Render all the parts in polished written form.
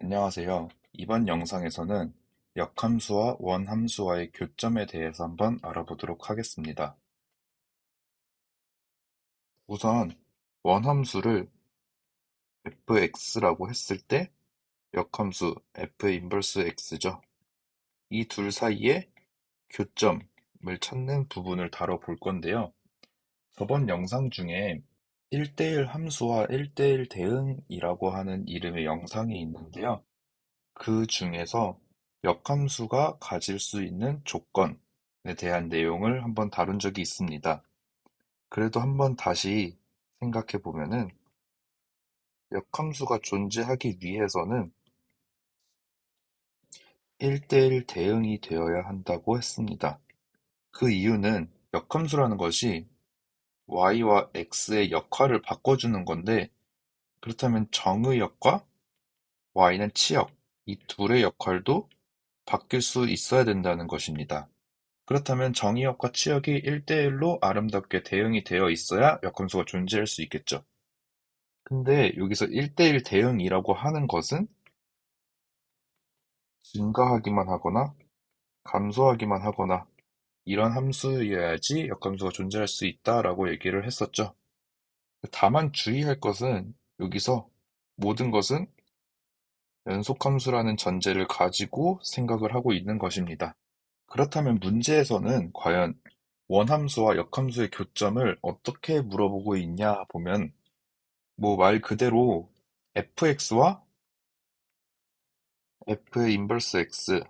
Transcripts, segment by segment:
안녕하세요. 이번 영상에서는 역함수와 원함수와의 교점에 대해서 한번 알아보도록 하겠습니다. 우선 원함수를 fx라고 했을 때 역함수 f 인버스 x죠. 이 둘 사이의 교점을 찾는 부분을 다뤄볼 건데요. 저번 영상 중에 1대1 함수와 1대1 대응이라고 하는 이름의 영상이 있는데요. 그 중에서 역함수가 가질 수 있는 조건에 대한 내용을 한번 다룬 적이 있습니다. 그래도 한번 다시 생각해 보면은 역함수가 존재하기 위해서는 1대1 대응이 되어야 한다고 했습니다. 그 이유는 역함수라는 것이 y와 x의 역할을 바꿔주는 건데, 그렇다면 정의 역과 y는 치역, 이 둘의 역할도 바뀔 수 있어야 된다는 것입니다. 그렇다면 정의역과 치역이 1대1로 아름답게 대응이 되어 있어야 역함수가 존재할 수 있겠죠. 근데 여기서 1대1 대응이라고 하는 것은 증가하기만 하거나 감소하기만 하거나 이런 함수여야지 역함수가 존재할 수 있다라고 얘기를 했었죠. 다만 주의할 것은 여기서 모든 것은 연속함수라는 전제를 가지고 생각을 하고 있는 것입니다. 그렇다면 문제에서는 과연 원함수와 역함수의 교점을 어떻게 물어보고 있냐 보면 뭐 말 그대로 fx와 f의 인버스 x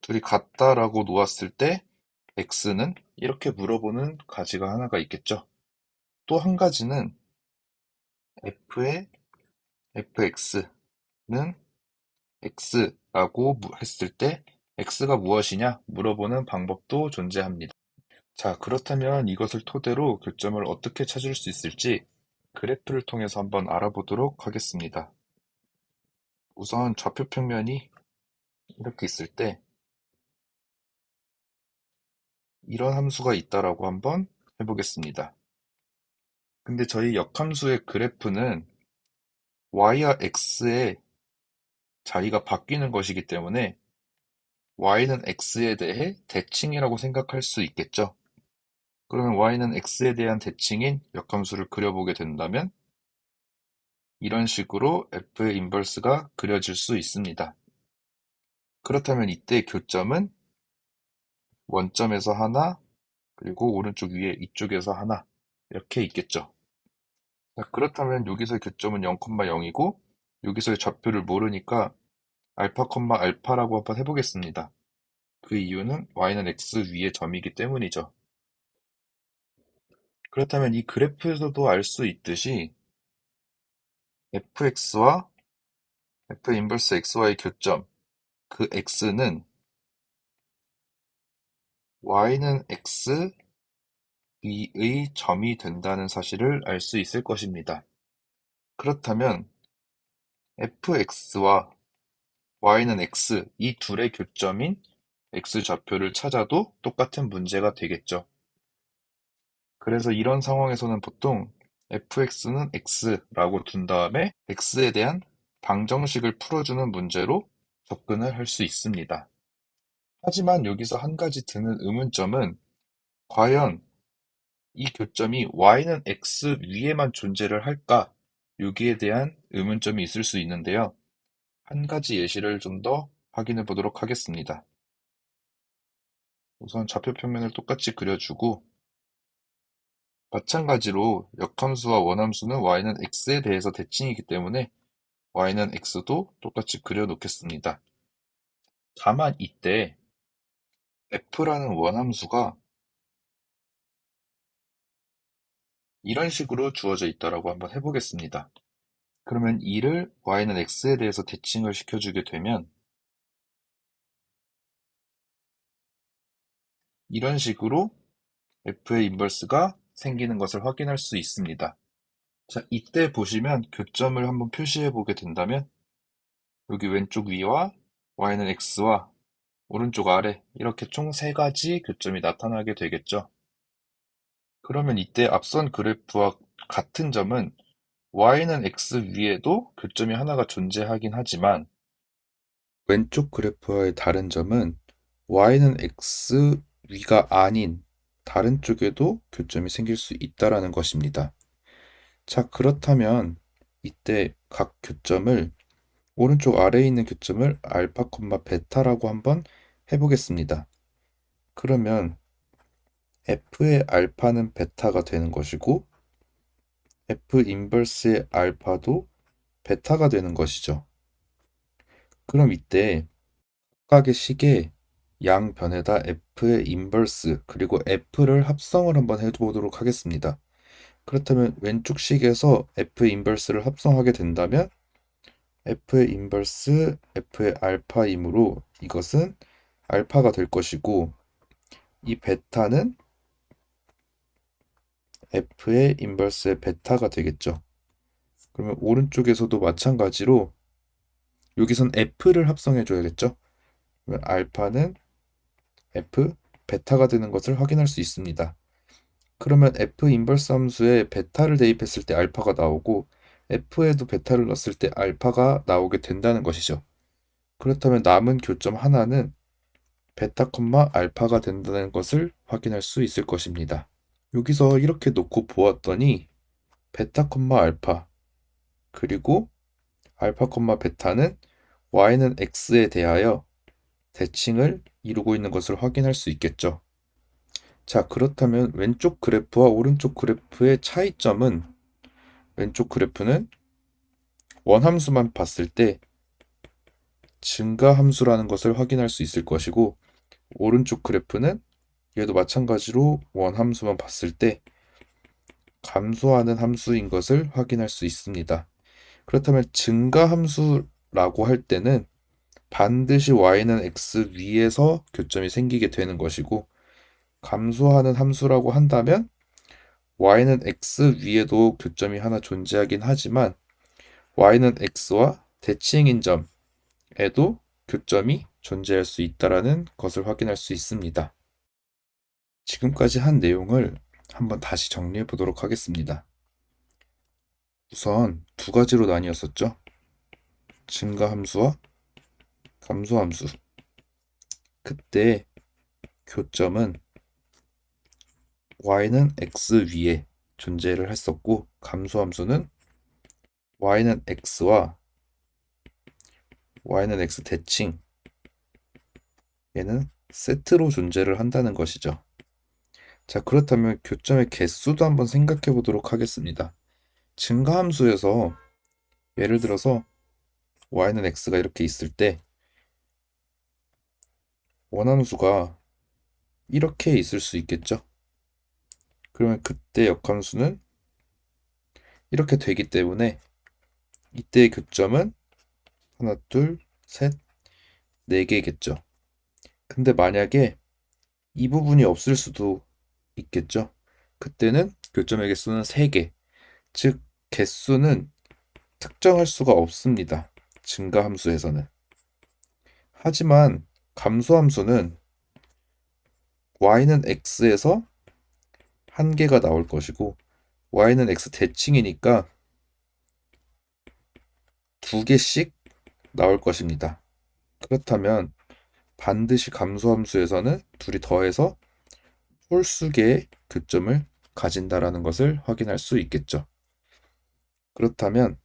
둘이 같다라고 놓았을 때 x는 이렇게 물어보는 가지가 하나가 있겠죠. 또 한 가지는 f의 fx는 x라고 했을 때 x가 무엇이냐 물어보는 방법도 존재합니다. 자, 그렇다면 이것을 토대로 교점을 어떻게 찾을 수 있을지 그래프를 통해서 한번 알아보도록 하겠습니다. 우선 좌표 평면이 이렇게 있을 때 이런 함수가 있다라고 한번 해보겠습니다. 근데 저희 역함수의 그래프는 y와 x의 자리가 바뀌는 것이기 때문에 y는 x에 대해 대칭이라고 생각할 수 있겠죠. 그러면 y는 x에 대한 대칭인 역함수를 그려보게 된다면 이런 식으로 f의 인버스가 그려질 수 있습니다. 그렇다면 이때 교점은 원점에서 하나, 그리고 오른쪽 위에 이쪽에서 하나 이렇게 있겠죠. 자, 그렇다면 여기서의 교점은 0,0이고 여기서의 좌표를 모르니까 알파, 알파라고 한번 해보겠습니다. 그 이유는 y는 x 위의 점이기 때문이죠. 그렇다면 이 그래프에서도 알 수 있듯이 fx와 f 인버스 x와의 교점, 그 x는 y는 x 위의 점이 된다는 사실을 알 수 있을 것입니다. 그렇다면 fx와 y는 x, 이 둘의 교점인 x좌표를 찾아도 똑같은 문제가 되겠죠. 그래서 이런 상황에서는 보통 fx는 x라고 둔 다음에 x에 대한 방정식을 풀어주는 문제로 접근을 할 수 있습니다. 하지만 여기서 한 가지 드는 의문점은 과연 이 교점이 y는 x 위에만 존재를 할까? 여기에 대한 의문점이 있을 수 있는데요. 한 가지 예시를 좀 더 확인해 보도록 하겠습니다. 우선 좌표 평면을 똑같이 그려주고 마찬가지로 역함수와 원함수는 y는 x에 대해서 대칭이기 때문에 y는 x도 똑같이 그려놓겠습니다. 다만 이때 f라는 원함수가 이런 식으로 주어져 있다라고 한번 해보겠습니다. 그러면 이를 y는 x에 대해서 대칭을 시켜주게 되면 이런 식으로 f의 인버스가 생기는 것을 확인할 수 있습니다. 자, 이때 보시면 교점을 한번 표시해 보게 된다면 여기 왼쪽 위와 y는 x와 오른쪽 아래 이렇게 총 세 가지 교점이 나타나게 되겠죠. 그러면 이때 앞선 그래프와 같은 점은 y는 x 위에도 교점이 하나가 존재하긴 하지만 왼쪽 그래프와의 다른 점은 y는 x 위가 아닌 다른 쪽에도 교점이 생길 수 있다라는 것입니다. 자, 그렇다면 이때 각 교점을 오른쪽 아래에 있는 교점을 알파, 베타라고 한번 해보겠습니다. 그러면 f의 알파는 베타가 되는 것이고 f 인버스의 알파도 베타가 되는 것이죠. 그럼 이때 각각의 식의 양변에다 f의 인버스 그리고 f를 합성을 한번 해보도록 하겠습니다. 그렇다면 왼쪽 식에서 f의 인버스를 합성하게 된다면 f의 인버스 f의 알파이므로 이것은 알파가 될 것이고 이 베타는 f의 인버스의 베타가 되겠죠. 그러면 오른쪽에서도 마찬가지로 여기선 f를 합성해 줘야겠죠. 그러면 알파는 f 베타가 되는 것을 확인할 수 있습니다. 그러면 f 인버스 함수에 베타를 대입했을 때 알파가 나오고 f에도 베타를 넣었을 때 알파가 나오게 된다는 것이죠. 그렇다면 남은 교점 하나는 베타, 알파가 된다는 것을 확인할 수 있을 것입니다. 여기서 이렇게 놓고 보았더니 베타, 알파 그리고 알파, 베타는 y는 x에 대하여 대칭을 이루고 있는 것을 확인할 수 있겠죠. 자, 그렇다면 왼쪽 그래프와 오른쪽 그래프의 차이점은 왼쪽 그래프는 원함수만 봤을 때 증가함수라는 것을 확인할 수 있을 것이고 오른쪽 그래프는 얘도 마찬가지로 원함수만 봤을 때 감소하는 함수인 것을 확인할 수 있습니다. 그렇다면 증가함수라고 할 때는 반드시 y는 x 위에서 교점이 생기게 되는 것이고 감소하는 함수라고 한다면 y는 x 위에도 교점이 하나 존재하긴 하지만 y는 x와 대칭인 점에도 교점이 존재할 수 있다는 것을 확인할 수 있습니다. 지금까지 한 내용을 한번 다시 정리해 보도록 하겠습니다. 우선 두 가지로 나뉘었었죠. 증가함수와 감소함수. 그때 교점은 y는 x 위에 존재를 했었고 감소함수는 y는 x와 y는 x 대칭 얘는 세트로 존재를 한다는 것이죠. 자, 그렇다면 교점의 개수도 한번 생각해 보도록 하겠습니다. 증가함수에서 예를 들어서 y는 x가 이렇게 있을 때 원함수가 이렇게 있을 수 있겠죠. 그러면 그때 역함수는 이렇게 되기 때문에 이때의 교점은 하나, 둘, 셋, 네 개겠죠. 근데 만약에 이 부분이 없을 수도 있겠죠. 그때는 교점의 개수는 3개, 즉 개수는 특정할 수가 없습니다. 증가함수에서는. 하지만 감소함수는 y는 x에서 한 개가 나올 것이고 y는 x 대칭이니까 2개씩 나올 것입니다. 그렇다면 반드시 감소함수에서는 둘이 더해서 홀수개의 교점을 가진다라는 것을 확인할 수 있겠죠. 그렇다면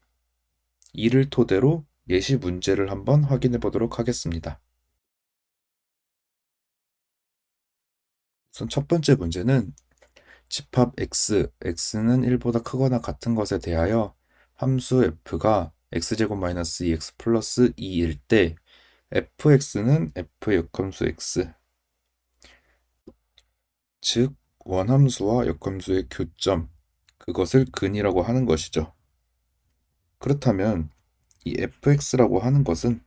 이를 토대로 예시 문제를 한번 확인해 보도록 하겠습니다. 우선 첫 번째 문제는 집합 x는 1보다 크거나 같은 것에 대하여 함수 f가 x제곱 마이너스 2x 플러스 2일 때 fx는 f의 역함수 x, 즉 원함수와 역함수의 교점, 그것을 근이라고 하는 것이죠. 그렇다면 이 fx라고 하는 것은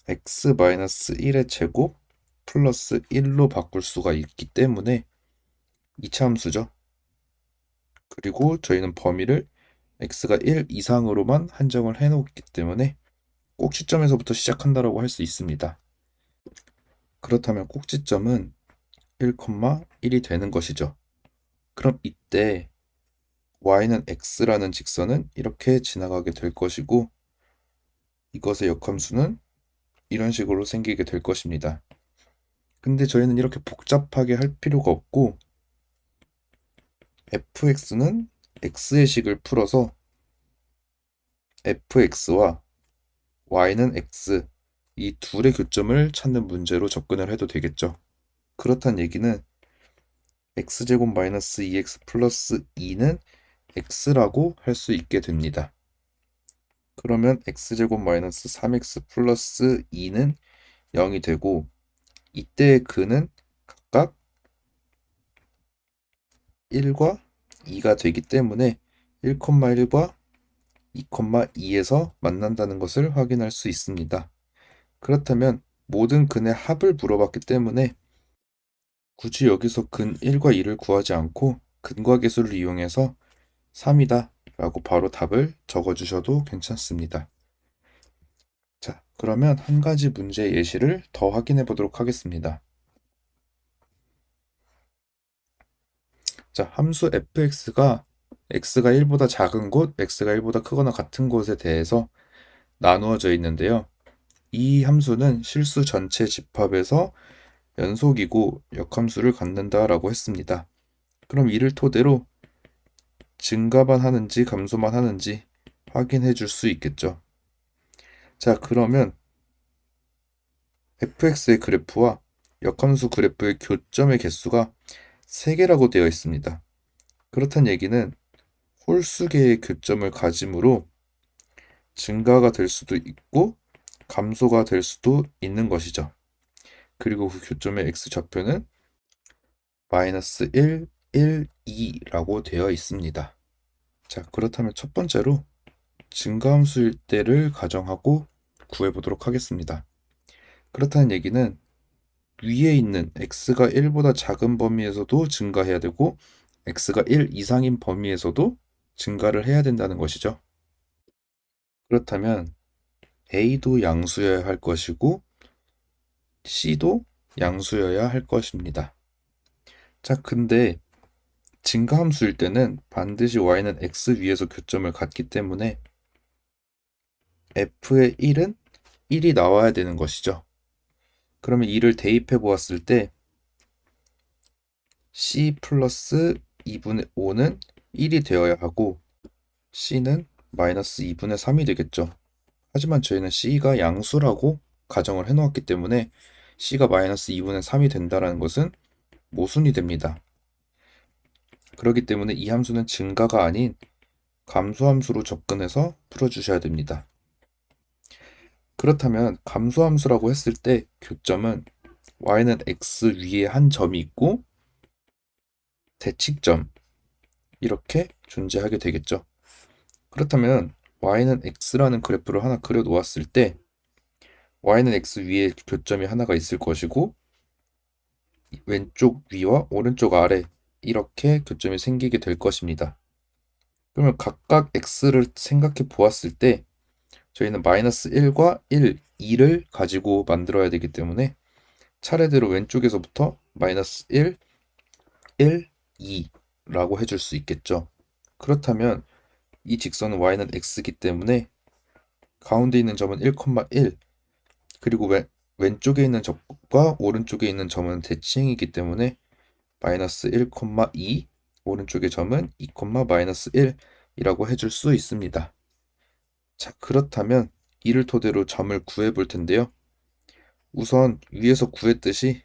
x-1의 제곱 플러스 1로 바꿀 수가 있기 때문에 이차 함수죠. 그리고 저희는 범위를 x가 1 이상으로만 한정을 해놓기 때문에 꼭지점에서부터 시작한다라고 할 수 있습니다. 그렇다면 꼭지점은 1,1이 되는 것이죠. 그럼 이때 y는 x라는 직선은 이렇게 지나가게 될 것이고 이것의 역함수는 이런 식으로 생기게 될 것입니다. 근데 저희는 이렇게 복잡하게 할 필요가 없고 fx는 x의 식을 풀어서 fx와 y는 x 이 둘의 교점을 찾는 문제로 접근을 해도 되겠죠. 그렇단 얘기는 x제곱 마이너스 2x 플러스 2는 x라고 할 수 있게 됩니다. 그러면 x제곱 마이너스 3x 플러스 2는 0이 되고 이때의 근은 각각 1과 2가 되기 때문에 1,1과 2,2에서 만난다는 것을 확인할 수 있습니다. 그렇다면 모든 근의 합을 물어봤기 때문에 굳이 여기서 근 1과 2를 구하지 않고 근과 계수를 이용해서 3이다 라고 바로 답을 적어주셔도 괜찮습니다. 자, 그러면 한 가지 문제 예시를 더 확인해 보도록 하겠습니다. 자, 함수 fx가 x가 1보다 작은 곳, x가 1보다 크거나 같은 곳에 대해서 나누어져 있는데요. 이 함수는 실수 전체 집합에서 연속이고 역함수를 갖는다라고 했습니다. 그럼 이를 토대로 증가만 하는지 감소만 하는지 확인해 줄 수 있겠죠. 자, 그러면 fx의 그래프와 역함수 그래프의 교점의 개수가 3개라고 되어 있습니다. 그렇단 얘기는 홀수개의 교점을 가지므로 증가가 될 수도 있고 감소가 될 수도 있는 것이죠. 그리고 그 교점의 x좌표는 마이너스 1, 1, 2라고 되어 있습니다. 자, 그렇다면 첫 번째로 증가함수일 때를 가정하고 구해보도록 하겠습니다. 그렇다는 얘기는 위에 있는 x가 1보다 작은 범위에서도 증가해야 되고 x가 1 이상인 범위에서도 증가를 해야 된다는 것이죠. 그렇다면 a도 양수여야 할 것이고 c도 양수여야 할 것입니다. 자, 근데 증가함수일 때는 반드시 y는 x 위에서 교점을 갖기 때문에 f의 1은 1이 나와야 되는 것이죠. 그러면 이를 대입해 보았을 때 c 플러스 2분의 5는 1이 되어야 하고 c는 마이너스 2분의 3이 되겠죠. 하지만 저희는 c가 양수라고 가정을 해놓았기 때문에 c가 마이너스 2분의 3이 된다는 것은 모순이 됩니다. 그렇기 때문에 이 함수는 증가가 아닌 감소함수로 접근해서 풀어주셔야 됩니다. 그렇다면 감소함수라고 했을 때 교점은 y는 x 위에 한 점이 있고 대칭점 이렇게 존재하게 되겠죠. 그렇다면 y는 x라는 그래프를 하나 그려 놓았을 때 y는 x 위에 교점이 하나가 있을 것이고 왼쪽 위와 오른쪽 아래 이렇게 교점이 생기게 될 것입니다. 그러면 각각 x를 생각해 보았을 때 저희는 마이너스 1과 1, 2를 가지고 만들어야 되기 때문에 차례대로 왼쪽에서부터 마이너스 1, 1, 2라고 해줄 수 있겠죠. 그렇다면 이 직선은 y는 x이기 때문에 가운데 있는 점은 1,1 그리고 왼쪽에 있는 점과 오른쪽에 있는 점은 대칭이기 때문에 마이너스 1,2 오른쪽의 점은 2, 마이너스 1이라고 해줄 수 있습니다. 자, 그렇다면 이를 토대로 점을 구해 볼 텐데요. 우선 위에서 구했듯이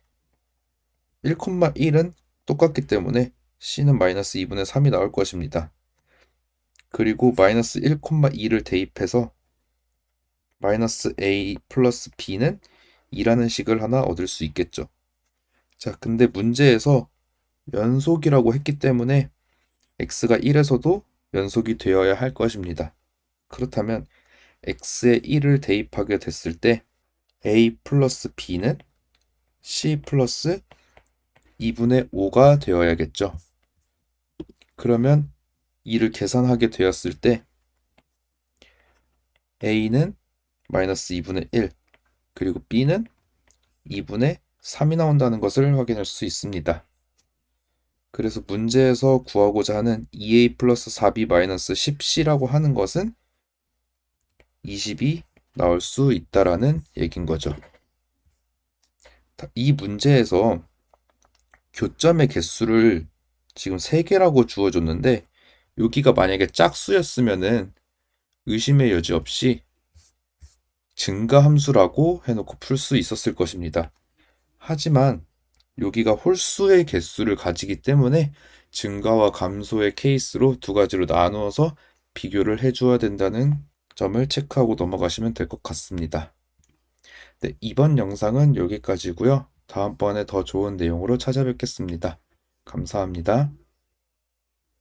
1,1은 똑같기 때문에 c는 마이너스 2분의 3이 나올 것입니다. 그리고 마이너스 1,2를 대입해서 마이너스 a 플러스 b는 2라는 식을 하나 얻을 수 있겠죠. 자, 근데 문제에서 연속이라고 했기 때문에 x가 1에서도 연속이 되어야 할 것입니다. 그렇다면 x에 1을 대입하게 됐을 때 a 플러스 b는 c 플러스 2분의 5가 되어야겠죠. 그러면 이를 계산하게 되었을 때 a는 마이너스 2분의 1 그리고 b는 2분의 3이 나온다는 것을 확인할 수 있습니다. 그래서 문제에서 구하고자 하는 2a 플러스 4b 마이너스 10c라고 하는 것은 22 나올 수 있다라는 얘긴 거죠. 이 문제에서 교점의 개수를 지금 3개라고 주어줬는데 여기가 만약에 짝수였으면은 의심의 여지 없이 증가함수라고 해놓고 풀 수 있었을 것입니다. 하지만 여기가 홀수의 개수를 가지기 때문에 증가와 감소의 케이스로 두 가지로 나누어서 비교를 해줘야 된다는 점을 체크하고 넘어가시면 될 것 같습니다. 네, 이번 영상은 여기까지고요. 다음번에 더 좋은 내용으로 찾아뵙겠습니다. 감사합니다.